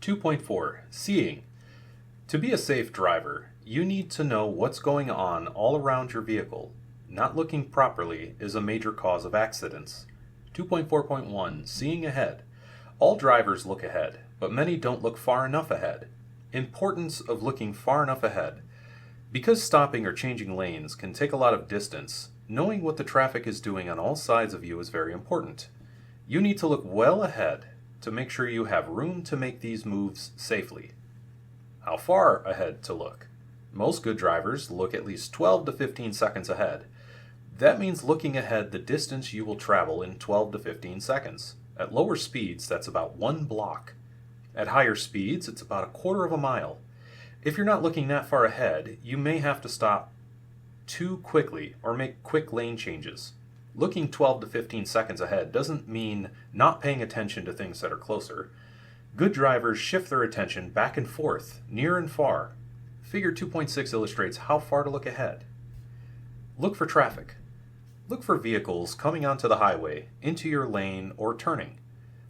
2.4 Seeing. To be a safe driver, you need to know what's going on all around your vehicle. Not looking properly is a major cause of accidents. 2.4.1 Seeing ahead. All drivers look ahead, but many don't look far enough ahead. Importance of looking far enough ahead. Because stopping or changing lanes can take a lot of distance, knowing what the traffic is doing on all sides of you is very important. You need to look well ahead to make sure you have room to make these moves safely. How far ahead to look? Most good drivers look at least 12 to 15 seconds ahead. That means looking ahead the distance you will travel in 12 to 15 seconds. At lower speeds, that's about 1 block. At higher speeds, it's about 1/4 of a mile. If you're not looking that far ahead, you may have to stop too quickly or make quick lane changes. Looking 12 to 15 seconds ahead doesn't mean not paying attention to things that are closer. Good drivers shift their attention back and forth, near and far. Figure 2.6 illustrates how far to look ahead. Look for traffic. Look for vehicles coming onto the highway, into your lane, or turning.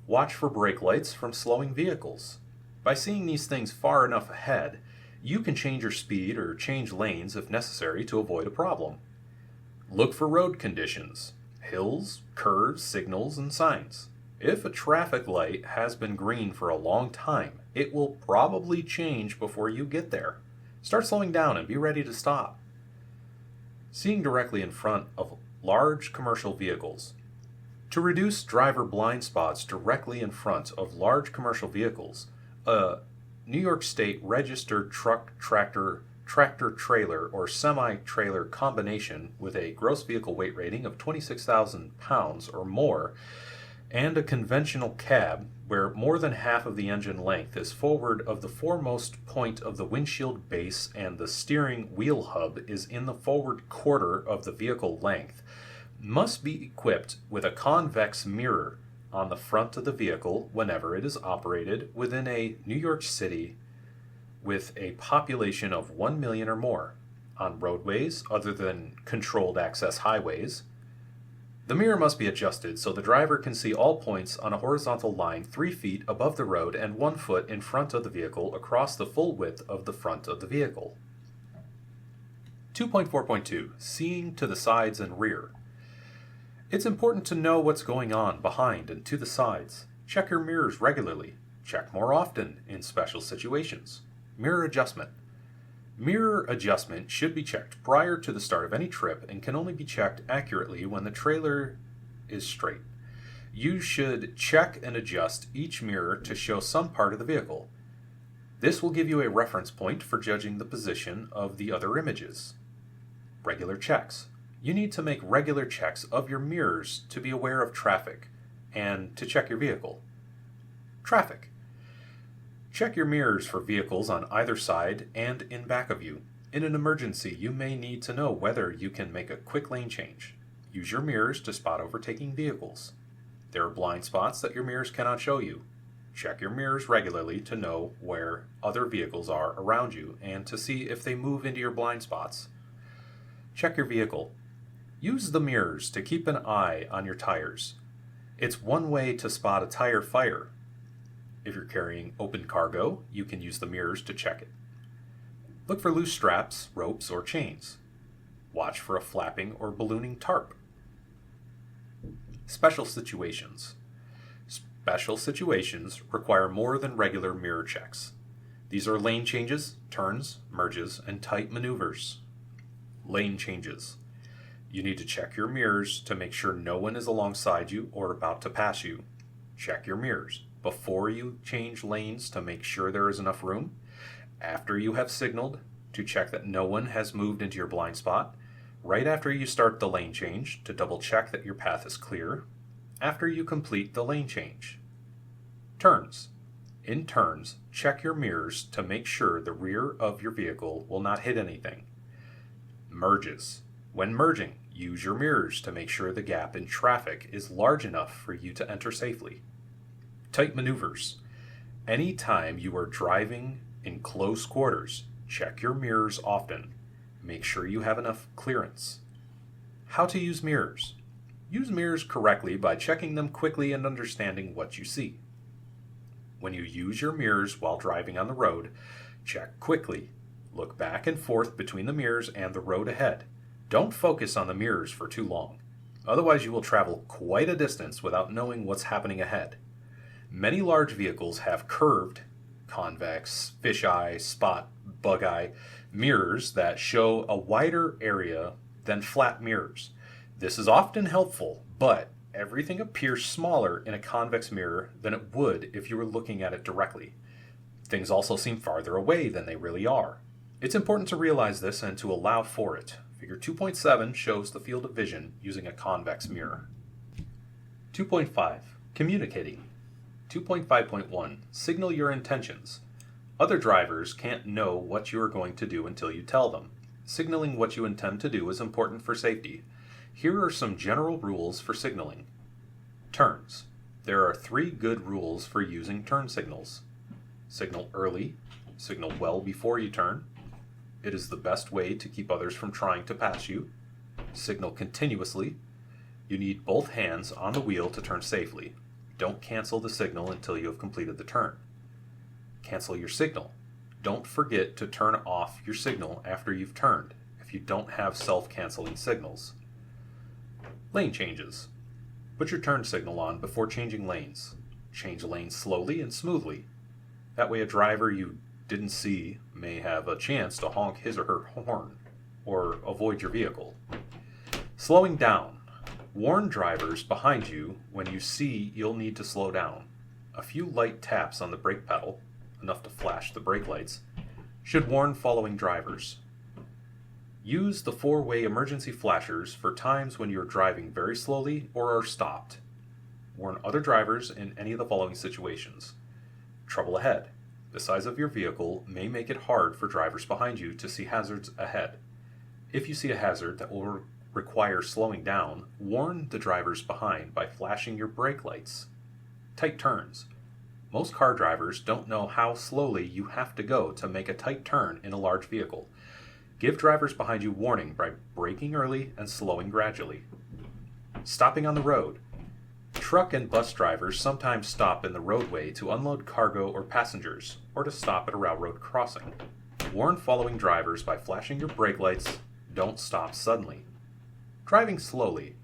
Watch for brake lights from slowing vehicles. By seeing these things far enough ahead, you can change your speed or change lanes if necessary to avoid a problem. Look for road conditions, hills, curves, signals, and signs. If a traffic light has been green for a long time, it will probably change before you get there. Start slowing down and be ready to stop. Seeing directly in front of large commercial vehicles. To reduce driver blind spots directly in front of large commercial vehicles, a New York State registered truck, tractor, tractor-trailer, or semi-trailer combination with a gross vehicle weight rating of 26,000 pounds or more, and a conventional cab where more than half of the engine length is forward of the foremost point of the windshield base and the steering wheel hub is in the forward quarter of the vehicle length, must be equipped with a convex mirror on the front of the vehicle whenever it is operated within a New York City with a population of 1 million or more, on roadways other than controlled access highways. The mirror must be adjusted so the driver can see all points on a horizontal line 3 feet above the road and 1 foot in front of the vehicle across the full width of the front of the vehicle. 2.4.2 Seeing to the sides and rear. It's important to know what's going on behind and to the sides. Check your mirrors regularly. Check more often in special situations. Mirror adjustment. Mirror adjustment should be checked prior to the start of any trip and can only be checked accurately when the trailer is straight. You should check and adjust each mirror to show some part of the vehicle. This will give you a reference point for judging the position of the other images. Regular checks. You need to make regular checks of your mirrors to be aware of traffic and to check your vehicle. Traffic. Check your mirrors for vehicles on either side and in back of you. In an emergency, you may need to know whether you can make a quick lane change. Use your mirrors to spot overtaking vehicles. There are blind spots that your mirrors cannot show you. Check your mirrors regularly to know where other vehicles are around you and to see if they move into your blind spots. Check your vehicle. Use the mirrors to keep an eye on your tires. It's one way to spot a tire fire. If you're carrying open cargo, you can use the mirrors to check it. Look for loose straps, ropes, or chains. Watch for a flapping or ballooning tarp. Special situations. Special situations require more than regular mirror checks. These are lane changes, turns, merges, and tight maneuvers. Lane changes. You need to check your mirrors to make sure no one is alongside you or about to pass you. Check your mirrors before you change lanes to make sure there is enough room, after you have signaled to check that no one has moved into your blind spot, right after you start the lane change to double check that your path is clear, after you complete the lane change. Turns. In turns, check your mirrors to make sure the rear of your vehicle will not hit anything. Merges. When merging, use your mirrors to make sure the gap in traffic is large enough for you to enter safely. Tight maneuvers. Anytime you are driving in close quarters, check your mirrors often. Make sure you have enough clearance. How to use mirrors. Use mirrors correctly by checking them quickly and understanding what you see. When you use your mirrors while driving on the road, check quickly. Look back and forth between the mirrors and the road ahead. Don't focus on the mirrors for too long. Otherwise, you will travel quite a distance without knowing what's happening ahead. Many large vehicles have curved, convex, fisheye, spot, bug eye mirrors that show a wider area than flat mirrors. This is often helpful, but everything appears smaller in a convex mirror than it would if you were looking at it directly. Things also seem farther away than they really are. It's important to realize this and to allow for it. Figure 2.7 shows the field of vision using a convex mirror. 2.5. Communicating. 2.5.1. Signal your intentions. Other drivers can't know what you are going to do until you tell them. Signaling what you intend to do is important for safety. Here are some general rules for signaling. Turns. There are 3 good rules for using turn signals. Signal early. Signal well before you turn. It is the best way to keep others from trying to pass you. Signal continuously. You need both hands on the wheel to turn safely. Don't cancel the signal until you have completed the turn. Cancel your signal. Don't forget to turn off your signal after you've turned if you don't have self-canceling signals. Lane changes. Put your turn signal on before changing lanes. Change lanes slowly and smoothly. That way a driver you didn't see may have a chance to honk his or her horn or avoid your vehicle. Slowing down. Warn drivers behind you when you see you'll need to slow down. A few light taps on the brake pedal, enough to flash the brake lights, should warn following drivers. Use the 4-way emergency flashers for times when you're driving very slowly or are stopped. Warn other drivers in any of the following situations. Trouble ahead. The size of your vehicle may make it hard for drivers behind you to see hazards ahead. If you see a hazard that will require slowing down, warn the drivers behind by flashing your brake lights. Tight turns. Most car drivers don't know how slowly you have to go to make a tight turn in a large vehicle. Give drivers behind you warning by braking early and slowing gradually. Stopping on the road. Truck and bus drivers sometimes stop in the roadway to unload cargo or passengers, or to stop at a railroad crossing. Warn following drivers by flashing your brake lights. Don't stop suddenly. Driving slowly.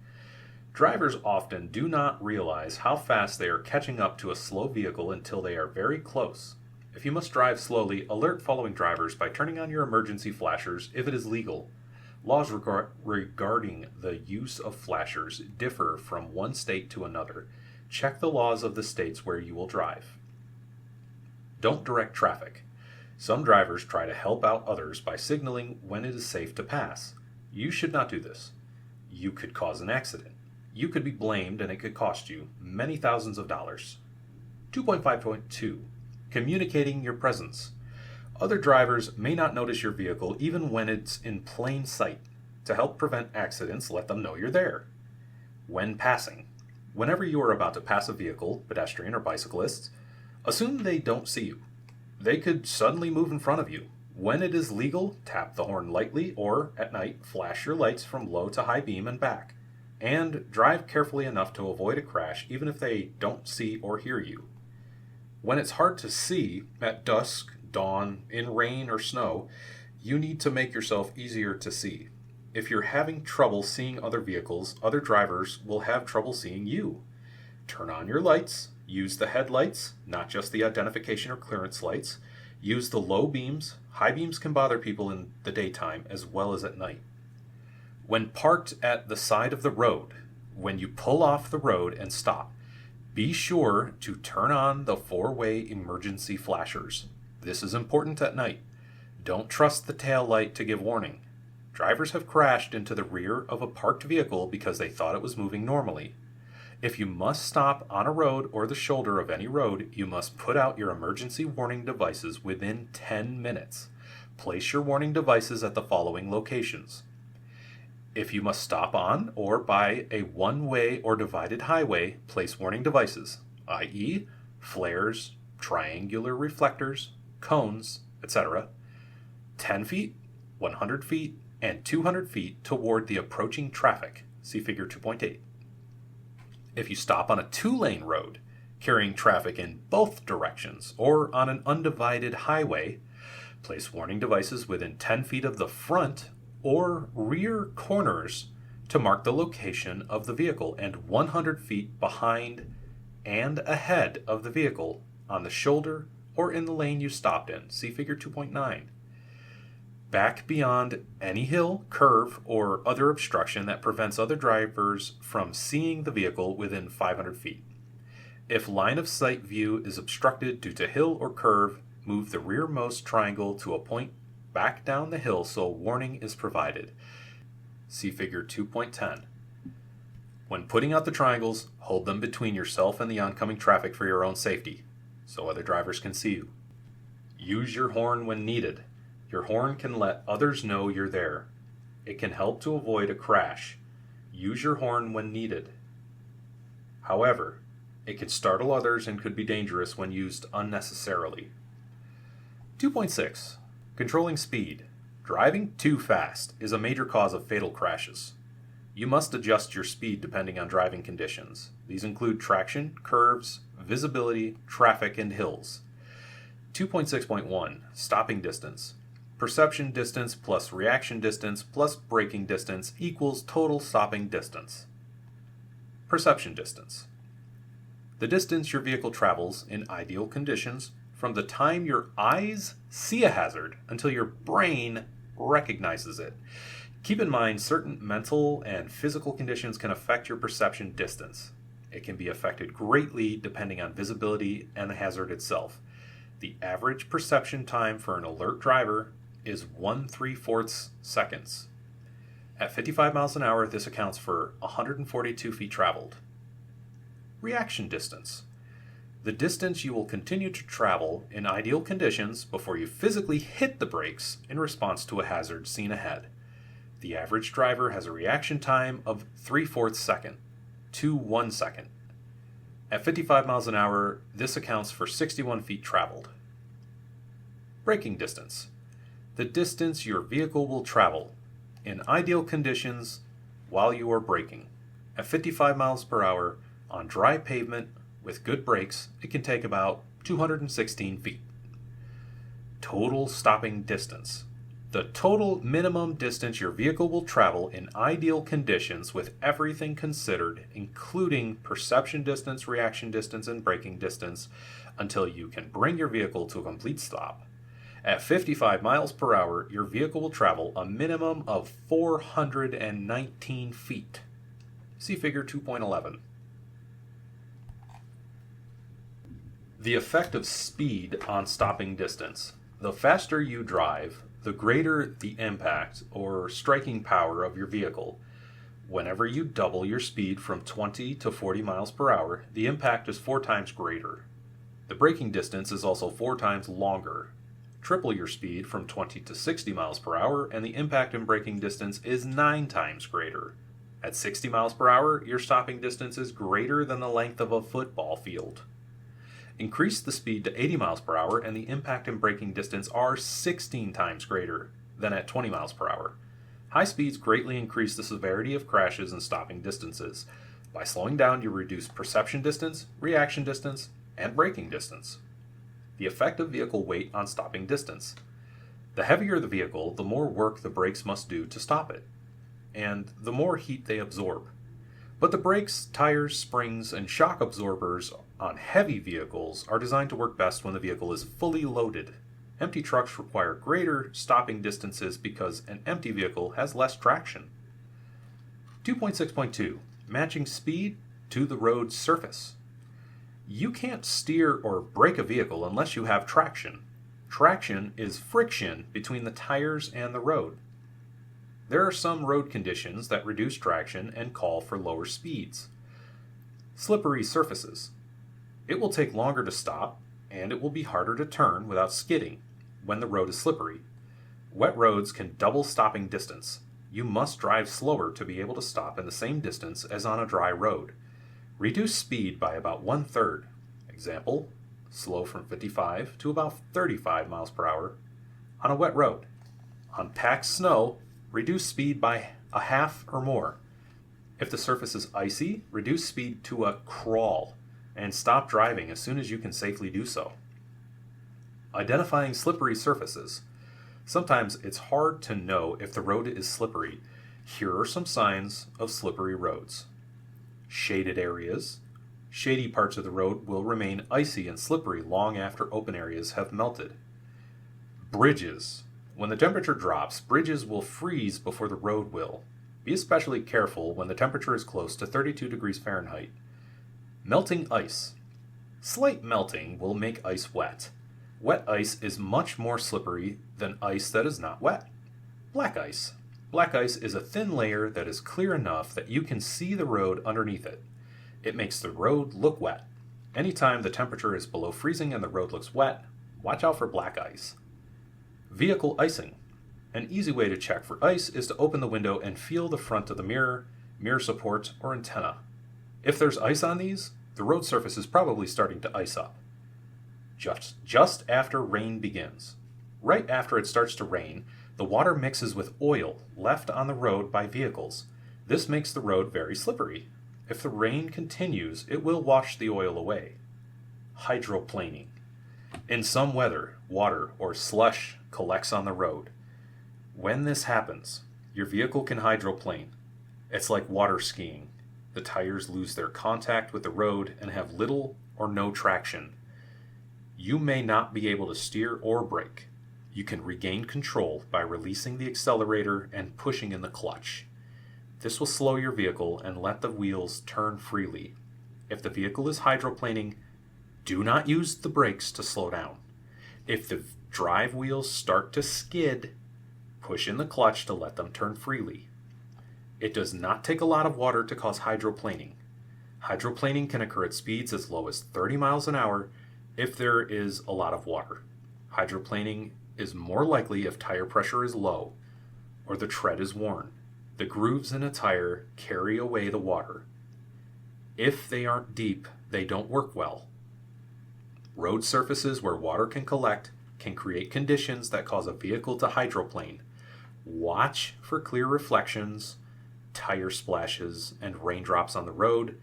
Drivers often do not realize how fast they are catching up to a slow vehicle until they are very close. If you must drive slowly, alert following drivers by turning on your emergency flashers if it is legal. Laws regarding the use of flashers differ from one state to another. Check the laws of the states where you will drive. Don't direct traffic. Some drivers try to help out others by signaling when it is safe to pass. You should not do this. You could cause an accident. You could be blamed and it could cost you many thousands of dollars. 2.5.2. Communicating your presence. Other drivers may not notice your vehicle even when it's in plain sight. To help prevent accidents, let them know you're there. When passing. Whenever you are about to pass a vehicle, pedestrian or bicyclist, assume they don't see you. They could suddenly move in front of you. When it is legal, tap the horn lightly or, at night, flash your lights from low to high beam and back. And drive carefully enough to avoid a crash even if they don't see or hear you. When it's hard to see, at dusk, dawn, in rain or snow, you need to make yourself easier to see. If you're having trouble seeing other vehicles, other drivers will have trouble seeing you. Turn on your lights. Use the headlights, not just the identification or clearance lights. Use the low beams. High beams can bother people in the daytime as well as at night. When parked at the side of the road, when you pull off the road and stop, be sure to turn on the 4-way emergency flashers. This is important at night. Don't trust the tail light to give warning. Drivers have crashed into the rear of a parked vehicle because they thought it was moving normally. If you must stop on a road or the shoulder of any road, you must put out your emergency warning devices within 10 minutes. Place your warning devices at the following locations. If you must stop on or by a one-way or divided highway, place warning devices, i.e., flares, triangular reflectors, cones, etc., 10 feet, 100 feet, and 200 feet toward the approaching traffic. See Figure 2.8. If you stop on a 2-lane road, carrying traffic in both directions, or on an undivided highway, place warning devices within 10 feet of the front or rear corners to mark the location of the vehicle and 100 feet behind and ahead of the vehicle on the shoulder or in the lane you stopped in. See Figure 2.9. Back beyond any hill, curve, or other obstruction that prevents other drivers from seeing the vehicle within 500 feet. If line of sight view is obstructed due to hill or curve, move the rearmost triangle to a point back down the hill so warning is provided. See Figure 2.10. When putting out the triangles, hold them between yourself and the oncoming traffic for your own safety, so other drivers can see you. Use your horn when needed. Your horn can let others know you're there. It can help to avoid a crash. Use your horn when needed. However, it can startle others and could be dangerous when used unnecessarily. 2.6. Controlling speed. Driving too fast is a major cause of fatal crashes. You must adjust your speed depending on driving conditions. These include traction, curves, visibility, traffic, and hills. 2.6.1. Stopping distance. Perception distance plus reaction distance plus braking distance equals total stopping distance. Perception distance. The distance your vehicle travels in ideal conditions from the time your eyes see a hazard until your brain recognizes it. Keep in mind, certain mental and physical conditions can affect your perception distance. It can be affected greatly depending on visibility and the hazard itself. The average perception time for an alert driver is 1/3 seconds. At 55 miles an hour, this accounts for 142 feet traveled. Reaction distance. The distance you will continue to travel in ideal conditions before you physically hit the brakes in response to a hazard seen ahead. The average driver has a reaction time of 3/4 second to 1 second. At 55 miles an hour, this accounts for 61 feet traveled. Braking distance. The distance your vehicle will travel in ideal conditions while you are braking. At 55 miles per hour on dry pavement with good brakes, it can take about 216 feet. Total stopping distance. The total minimum distance your vehicle will travel in ideal conditions with everything considered, including perception distance, reaction distance, and braking distance, until you can bring your vehicle to a complete stop. At 55 miles per hour, your vehicle will travel a minimum of 419 feet. See Figure 2.11. The effect of speed on stopping distance. The faster you drive, the greater the impact or striking power of your vehicle. Whenever you double your speed from 20 to 40 miles per hour, the impact is 4 times greater. The braking distance is also 4 times longer. Triple your speed from 20 to 60 miles per hour, and the impact and braking distance is 9 times greater. At 60 miles per hour, your stopping distance is greater than the length of a football field. Increase the speed to 80 miles per hour, and the impact and braking distance are 16 times greater than at 20 miles per hour. High speeds greatly increase the severity of crashes and stopping distances. By slowing down, you reduce perception distance, reaction distance, and braking distance. The effect of vehicle weight on stopping distance. The heavier the vehicle, the more work the brakes must do to stop it, and the more heat they absorb. But the brakes, tires, springs, and shock absorbers on heavy vehicles are designed to work best when the vehicle is fully loaded. Empty trucks require greater stopping distances because an empty vehicle has less traction. 2.6.2. Matching speed to the road surface. You can't steer or brake a vehicle unless you have traction. Traction is friction between the tires and the road. There are some road conditions that reduce traction and call for lower speeds. Slippery surfaces. It will take longer to stop, and it will be harder to turn without skidding when the road is slippery. Wet roads can double stopping distance. You must drive slower to be able to stop in the same distance as on a dry road. Reduce speed by about 1/3. Example, slow from 55 to about 35 miles per hour on a wet road. On packed snow, reduce speed by a half or more. If the surface is icy, reduce speed to a crawl. and stop driving as soon as you can safely do so. Identifying slippery surfaces. Sometimes it's hard to know if the road is slippery. Here are some signs of slippery roads. Shaded areas. Shady parts of the road will remain icy and slippery long after open areas have melted. Bridges. When the temperature drops, bridges will freeze before the road will. Be especially careful when the temperature is close to 32 degrees Fahrenheit. Melting ice. Slight melting will make ice wet. Wet ice is much more slippery than ice that is not wet. Black ice. Black ice is a thin layer that is clear enough that you can see the road underneath it. It makes the road look wet. Anytime the temperature is below freezing and the road looks wet, watch out for black ice. Vehicle icing. An easy way to check for ice is to open the window and feel the front of the mirror support, or antenna. If there's ice on these, the road surface is probably starting to ice up. Just after rain begins. Right after it starts to rain, the water mixes with oil left on the road by vehicles. This makes the road very slippery. If the rain continues, it will wash the oil away. Hydroplaning. In some weather, water or slush collects on the road. When this happens, your vehicle can hydroplane. It's like water skiing. The tires lose their contact with the road and have little or no traction. You may not be able to steer or brake. You can regain control by releasing the accelerator and pushing in the clutch. This will slow your vehicle and let the wheels turn freely. If the vehicle is hydroplaning, do not use the brakes to slow down. If the drive wheels start to skid, push in the clutch to let them turn freely. It does not take a lot of water to cause hydroplaning. Hydroplaning can occur at speeds as low as 30 miles an hour if there is a lot of water. Hydroplaning is more likely if tire pressure is low or the tread is worn. The grooves in a tire carry away the water. If they aren't deep, they don't work well. Road surfaces where water can collect can create conditions that cause a vehicle to hydroplane. Watch for clear reflections, tire splashes, and raindrops on the road.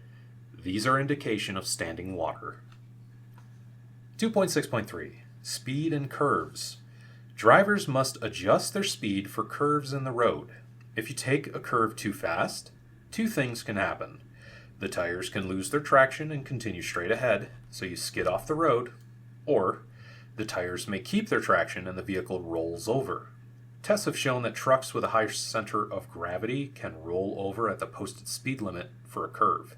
These are indication of standing water. 2.6.3 Speed and curves. Drivers must adjust their speed for curves in the road. If you take a curve too fast, two things can happen. The tires can lose their traction and continue straight ahead, so you skid off the road, or the tires may keep their traction and the vehicle rolls over. Tests have shown that trucks with a high center of gravity can roll over at the posted speed limit for a curve.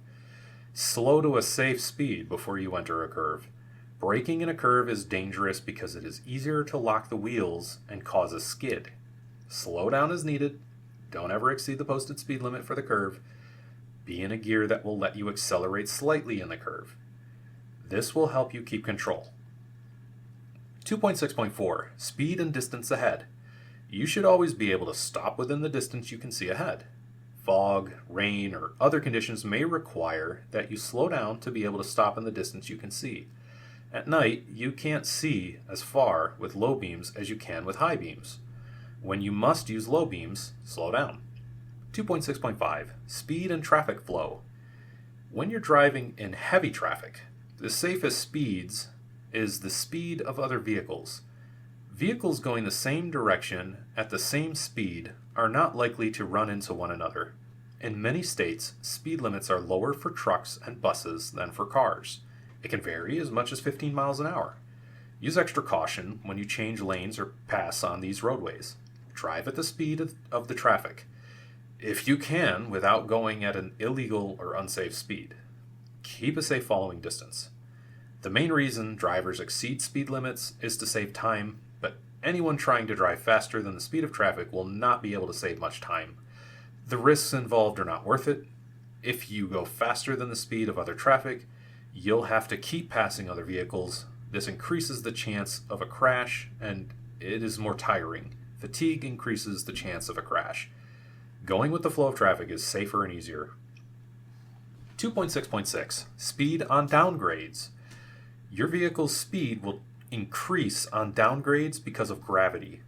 Slow to a safe speed before you enter a curve. Braking in a curve is dangerous because it is easier to lock the wheels and cause a skid. Slow down as needed. Don't ever exceed the posted speed limit for the curve. Be in a gear that will let you accelerate slightly in the curve. This will help you keep control. 2.6.4 Speed and distance ahead. You should always be able to stop within the distance you can see ahead. Fog, rain, or other conditions may require that you slow down to be able to stop in the distance you can see. At night, you can't see as far with low beams as you can with high beams. When you must use low beams, slow down. 2.6.5 Speed and traffic flow. When you're driving in heavy traffic, the safest speeds is the speed of other vehicles. Vehicles going the same direction at the same speed are not likely to run into one another. In many states, speed limits are lower for trucks and buses than for cars. It can vary as much as 15 miles an hour. Use extra caution when you change lanes or pass on these roadways. Drive at the speed of the traffic, if you can, without going at an illegal or unsafe speed. Keep a safe following distance. The main reason drivers exceed speed limits is to save time, but anyone trying to drive faster than the speed of traffic will not be able to save much time. The risks involved are not worth it. If you go faster than the speed of other traffic, you'll have to keep passing other vehicles. This increases the chance of a crash, and it is more tiring. Fatigue increases the chance of a crash. Going with the flow of traffic is safer and easier. 2.6.6 Speed on downgrades. Your vehicle's speed will increase on downgrades because of gravity.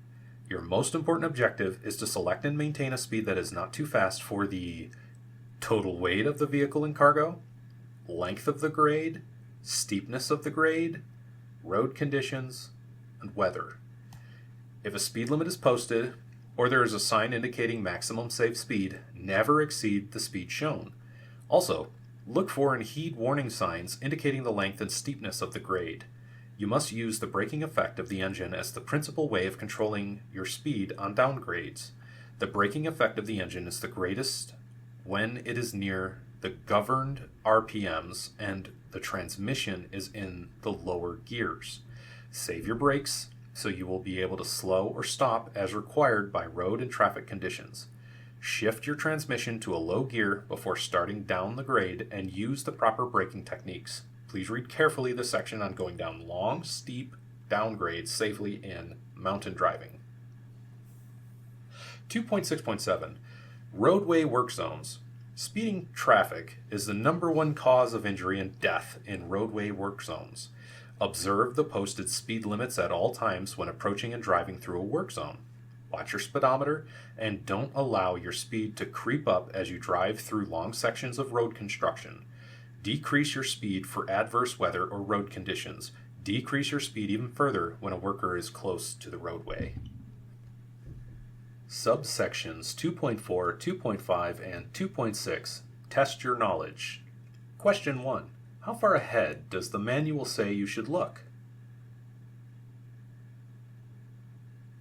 Your most important objective is to select and maintain a speed that is not too fast for the total weight of the vehicle and cargo, length of the grade, steepness of the grade, road conditions, and weather. If a speed limit is posted, or there is a sign indicating maximum safe speed, never exceed the speed shown. Also, look for and heed warning signs indicating the length and steepness of the grade. You must use the braking effect of the engine as the principal way of controlling your speed on downgrades. The braking effect of the engine is the greatest when it is near the governed RPMs and the transmission is in the lower gears. Save your brakes so you will be able to slow or stop as required by road and traffic conditions. Shift your transmission to a low gear before starting down the grade and use the proper braking techniques. Please read carefully the section on going down long, steep downgrades safely in mountain driving. 2.6.7 Roadway work zones. Speeding traffic is the #1 cause of injury and death in roadway work zones. Observe the posted speed limits at all times when approaching and driving through a work zone. Watch your speedometer and don't allow your speed to creep up as you drive through long sections of road construction. Decrease your speed for adverse weather or road conditions. Decrease your speed even further when a worker is close to the roadway. Subsections 2.4, 2.5, and 2.6 test your knowledge. Question 1. How far ahead does the manual say you should look?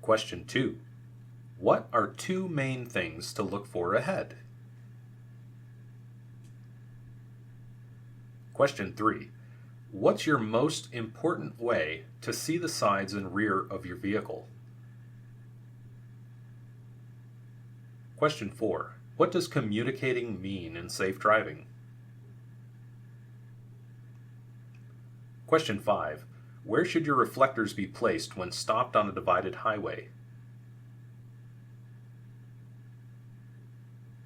Question 2. What are 2 main things to look for ahead? Question 3. What's your most important way to see the sides and rear of your vehicle? Question 4. What does communicating mean in safe driving? Question 5. Where should your reflectors be placed when stopped on a divided highway?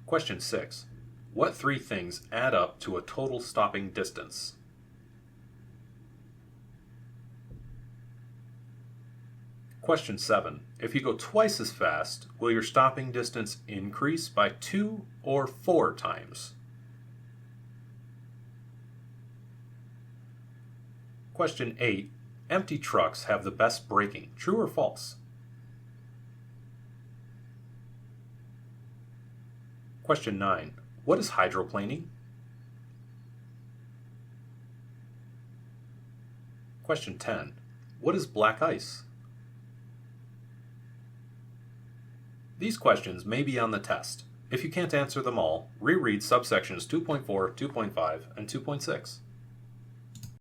Question 6. What 3 things add up to a total stopping distance? Question 7. If you go twice as fast, will your stopping distance increase by 2 or 4 times? Question 8. Empty trucks have the best braking. True or false? Question 9. What is hydroplaning? Question 10. What is black ice? These questions may be on the test. If you can't answer them all, reread subsections 2.4, 2.5, and 2.6.